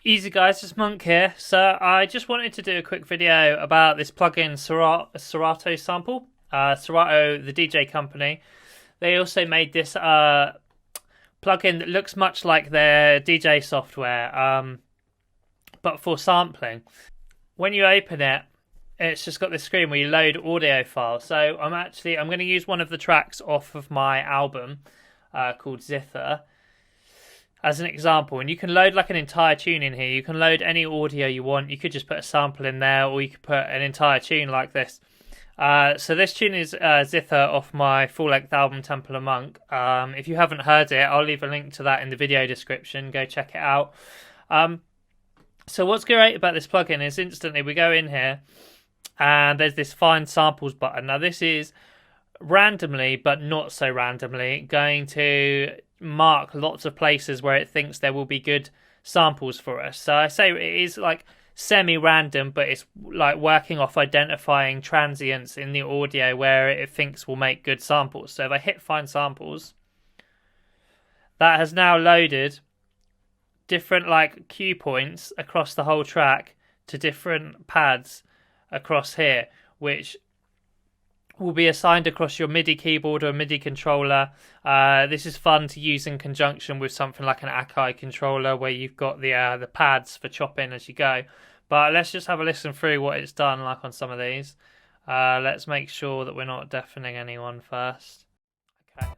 Easy guys, it's Monk here. So I just wanted to do a quick video about this plugin Serato Sample. Serato, the DJ company, they also made this plugin that looks much like their DJ software, but for sampling. When you open it, it's just got this screen where you load audio files. So I'm going to use one of the tracks off of my album called Zither as an example, and you can load like an entire tune in here. You can load any audio you want. You could just put a sample in there, or you could put an entire tune like this. So this tune is Zither off my full-length album Temple of Monk. If you haven't heard it, I'll leave a link to that in the video description. Go check it out. So what's great about this plugin is instantly we go in here and there's this Find Samples button. Now this is randomly, but not so randomly, going to mark lots of places where it thinks there will be good samples for us. So I say it is like semi-random, but it's like working off identifying transients in the audio where it thinks will make good samples. So if I hit Find Samples, that has now loaded different like cue points across the whole track to different pads across here, which will be assigned across your MIDI keyboard or MIDI controller. This is fun to use in conjunction with something like an Akai controller where you've got the pads for chopping as you go. But let's just have a listen through what it's done like on some of these. Let's make sure that we're not deafening anyone first. Okay.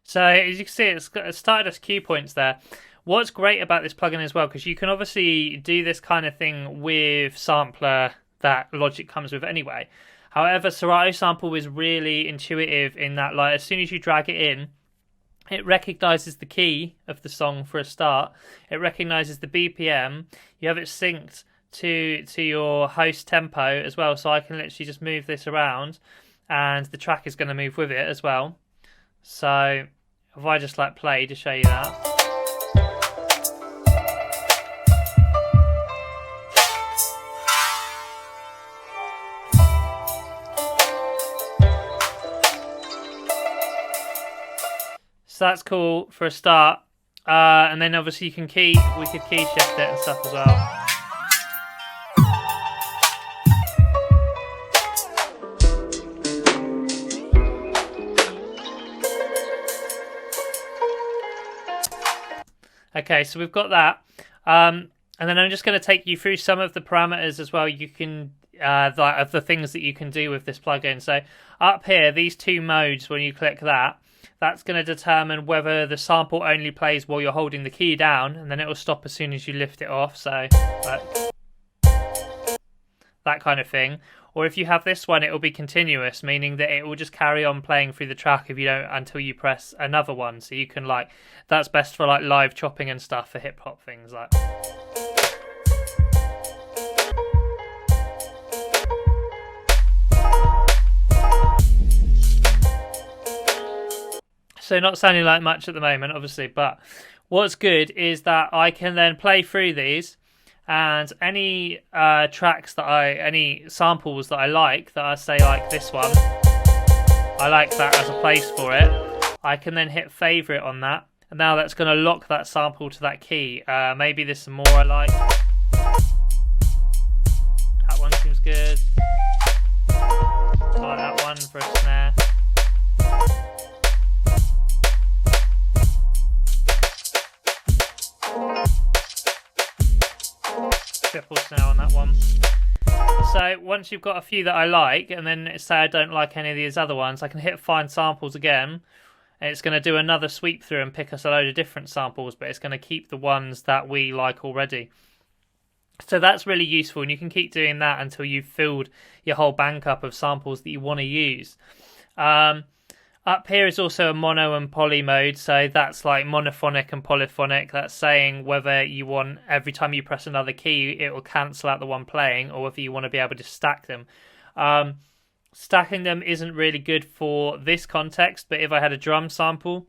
So as you can see, it started as cue points there. What's great about this plugin as well, because you can obviously do this kind of thing with Sampler that Logic comes with anyway. However, Serato Sample is really intuitive in that, like, as soon as you drag it in, it recognises the key of the song for a start. It recognises the BPM. You have it synced to your host tempo as well. So I can literally just move this around, and the track is going to move with it as well. So if I just like play to show you that. So that's cool for a start. And then obviously we could key shift it and stuff as well. Okay, so we've got that, and then I'm just going to take you through some of the parameters as well. You can of the things that you can do with this plugin. So up here, these two modes, when you click that, that's going to determine whether the sample only plays while you're holding the key down, and then it will stop as soon as you lift it off. So that kind of thing. Or if you have this one, it will be continuous, meaning that it will just carry on playing through the track if you don't until you press another one. So you can like, that's best for like live chopping and stuff for hip hop things like. So not sounding like much at the moment, obviously, but what's good is that I can then play through these. And any tracks that any samples that I like, that I say like this one, I like that as a place for it, I can then hit favourite on that. And now that's going to lock that sample to that key. Maybe there's some more I like. That one seems good. I like that one for a snare. Triple snare on that one. So once you've got a few that I like, and then say I don't like any of these other ones, I can hit Find Samples again, and it's going to do another sweep through and pick us a load of different samples, but it's going to keep the ones that we like already. So that's really useful, and you can keep doing that until you've filled your whole bank up of samples that you want to use. Up here is also a mono and poly mode, so that's like monophonic and polyphonic. That's saying whether you want, every time you press another key, it will cancel out the one playing, or whether you want to be able to stack them. Stacking them isn't really good for this context, but if I had a drum sample,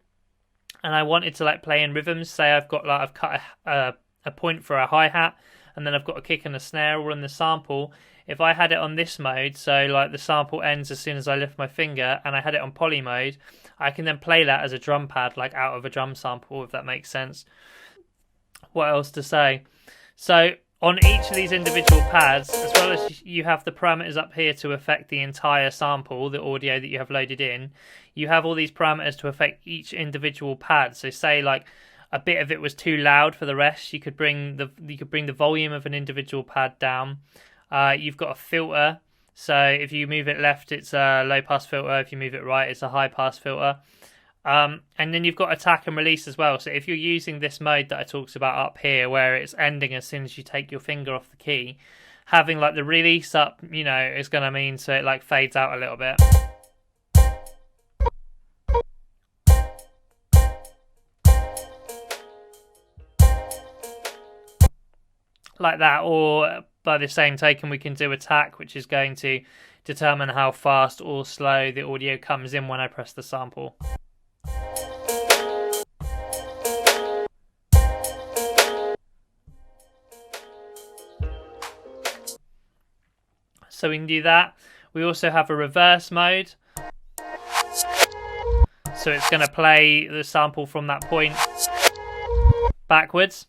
and I wanted to like play in rhythms. Say I've cut a point for a hi-hat, and then I've got a kick and a snare all in the sample. If I had it on this mode, so like the sample ends as soon as I lift my finger, and I had it on poly mode, I can then play that as a drum pad, like out of a drum sample, if that makes sense. What else to say? So on each of these individual pads, as well as you have the parameters up here to affect the entire sample, the audio that you have loaded in, you have all these parameters to affect each individual pad. So say like a bit of it was too loud for the rest, you could bring the volume of an individual pad down. You've got a filter, so if you move it left, it's a low pass filter. If you move it right, it's a high pass filter. And then you've got attack and release as well. So if you're using this mode that I talked about up here, where it's ending as soon as you take your finger off the key, having like the release up, is going to mean so it like fades out a little bit. Like that, or by the same token we can do attack, which is going to determine how fast or slow the audio comes in when I press the sample. So we can do that. We also have a reverse mode, so it's going to play the sample from that point backwards,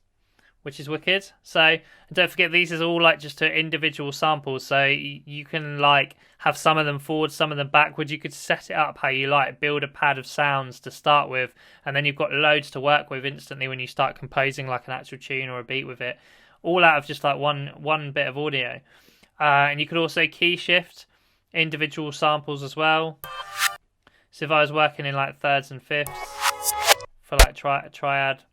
which is wicked. So, and don't forget, these is all like just individual samples, so you can like have some of them forward, some of them backwards. You could set it up how you like, build a pad of sounds to start with, and then you've got loads to work with instantly when you start composing like an actual tune or a beat with it, all out of just like one bit of audio. And you could also key shift individual samples as well. So if I was working in like thirds and fifths for like triad,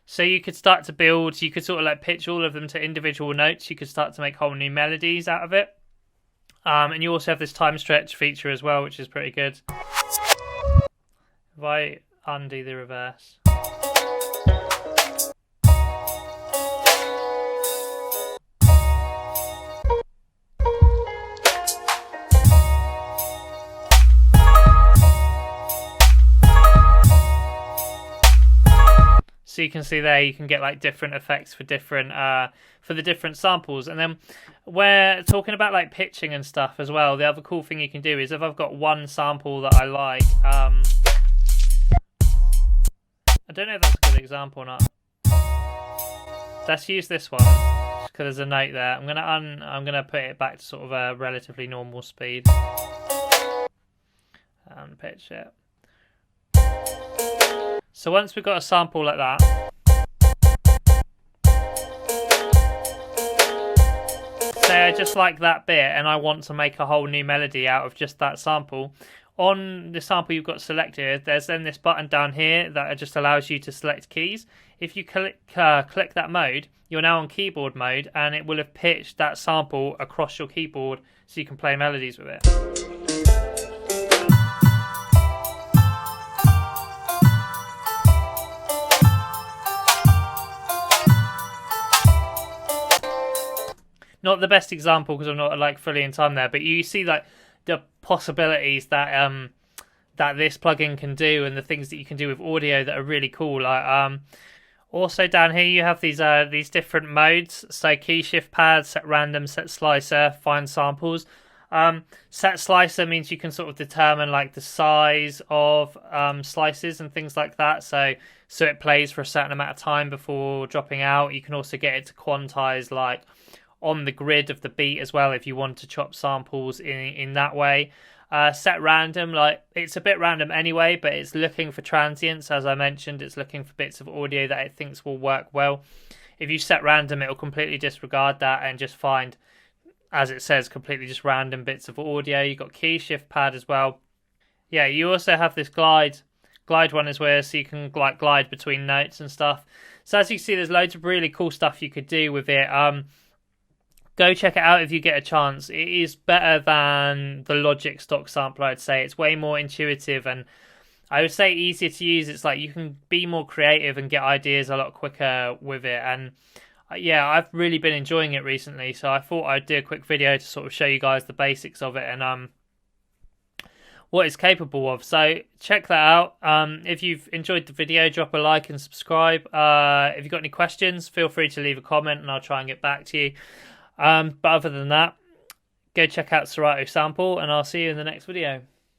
so you could start to build, you could sort of like pitch all of them to individual notes. You could start to make whole new melodies out of it. And you also have this time stretch feature as well, which is pretty good. If I undo the reverse. So you can see there, you can get like different effects for different for the different samples. And then we're talking about like pitching and stuff as well. The other cool thing you can do is if I've got one sample that I like, I don't know if that's a good example or not. Let's use this one because there's a note there. I'm gonna put it back to sort of a relatively normal speed and pitch it. So once we've got a sample like that, say I just like that bit and I want to make a whole new melody out of just that sample. On the sample you've got selected, there's then this button down here that just allows you to select keys. If you click that mode, you're now on keyboard mode, and it will have pitched that sample across your keyboard so you can play melodies with it. Not the best example because I'm not like fully in time there, but you see like the possibilities that that this plugin can do and the things that you can do with audio that are really cool. Like also down here you have these different modes. So key shift pad, set random, set slicer, find samples. Set slicer means you can sort of determine like the size of slices and things like that. So it plays for a certain amount of time before dropping out. You can also get it to quantize like on the grid of the beat as well if you want to chop samples in that way. Set random, like it's a bit random anyway, but it's looking for transients. As I mentioned, it's looking for bits of audio that it thinks will work well. If you set random, it'll completely disregard that and just find, as it says, completely just random bits of audio. You've got key shift pad as well. Yeah, you also have this glide one as well, so you can like glide between notes and stuff. So as you see, there's loads of really cool stuff you could do with it. Go check it out if you get a chance. It is better than the Logic stock sampler, I'd say. It's way more intuitive and I would say easier to use. It's like you can be more creative and get ideas a lot quicker with it. And yeah, I've really been enjoying it recently, so I thought I'd do a quick video to sort of show you guys the basics of it and what it's capable of. So check that out. If you've enjoyed the video, drop a like and subscribe. If you've got any questions, feel free to leave a comment and I'll try and get back to you. But other than that, go check out Serato Sample and I'll see you in the next video.